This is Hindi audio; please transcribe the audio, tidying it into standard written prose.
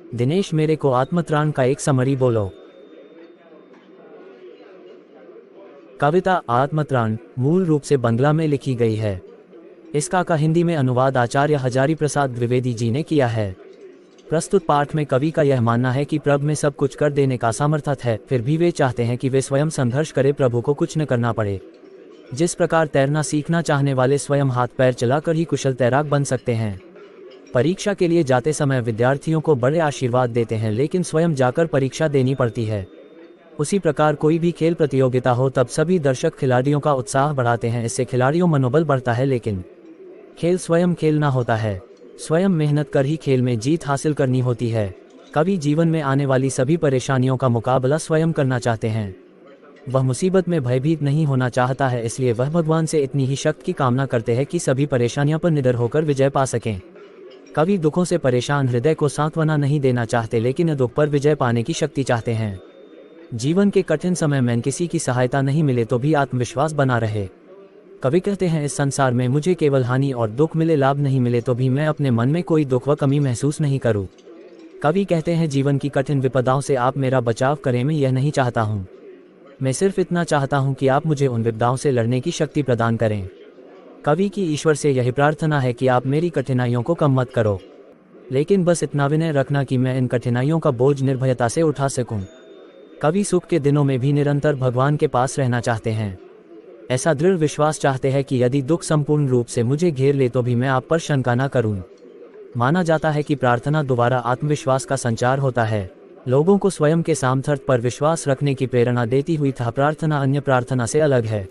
दिनेश मेरे को आत्मत्राण का एक समरी बोलो। कविता आत्मत्राण मूल रूप से बंगला में लिखी गई है। इसका का हिंदी में अनुवाद आचार्य हजारी प्रसाद द्विवेदी जी ने किया है। प्रस्तुत पाठ में कवि का यह मानना है कि प्रभु में सब कुछ कर देने का सामर्थ्य है, फिर भी वे चाहते हैं कि वे स्वयं संघर्ष करें, प्रभु को कुछ न करना पड़े। जिस प्रकार तैरना सीखना चाहने वाले स्वयं हाथ पैर चलाकर ही कुशल तैराक बन सकते हैं। परीक्षा के लिए जाते समय विद्यार्थियों को बड़े आशीर्वाद देते हैं, लेकिन स्वयं जाकर परीक्षा देनी पड़ती है। उसी प्रकार कोई भी खेल प्रतियोगिता हो तब सभी दर्शक खिलाड़ियों का उत्साह बढ़ाते हैं, इससे खिलाड़ियों मनोबल बढ़ता है, लेकिन खेल स्वयं खेलना होता है। स्वयं मेहनत कर ही खेल में जीत हासिल करनी होती है। कवि जीवन में आने वाली सभी परेशानियों का मुकाबला स्वयं करना चाहते हैं। वह मुसीबत में भयभीत नहीं होना चाहता है, इसलिए वह भगवान से इतनी ही शक्ति की कामना करते हैं कि सभी परेशानियों पर निडर होकर विजय पा सकें। कवि दुखों से परेशान हृदय को सांत्वना नहीं देना चाहते, लेकिन दुख पर विजय पाने की शक्ति चाहते हैं। जीवन के कठिन समय में किसी की सहायता नहीं मिले तो भी आत्मविश्वास बना रहे। कवि कहते हैं, इस संसार में मुझे केवल हानि और दुख मिले, लाभ नहीं मिले तो भी मैं अपने मन में कोई दुख व कमी महसूस नहीं करूं। कवि कहते हैं, जीवन की कठिन विपदाओं से आप मेरा बचाव करें, मैं यह नहीं चाहता हूं। मैं सिर्फ इतना चाहता हूं कि आप मुझे उन विपदाओं से लड़ने की शक्ति प्रदान करें। कवि की ईश्वर से यही प्रार्थना है कि आप मेरी कठिनाइयों को कम मत करो, लेकिन बस इतना विनय रखना कि मैं इन कठिनाइयों का बोझ निर्भयता से उठा सकूं। कवि सुख के दिनों में भी निरंतर भगवान के पास रहना चाहते हैं। ऐसा दृढ़ विश्वास चाहते हैं कि यदि दुख संपूर्ण रूप से मुझे घेर ले तो भी मैं आप पर शंका न करूं। माना जाता है कि प्रार्थना द्वारा आत्मविश्वास का संचार होता है। लोगों को स्वयं के सामर्थ्य पर विश्वास रखने की प्रेरणा देती हुई प्रार्थना अन्य प्रार्थना से अलग है।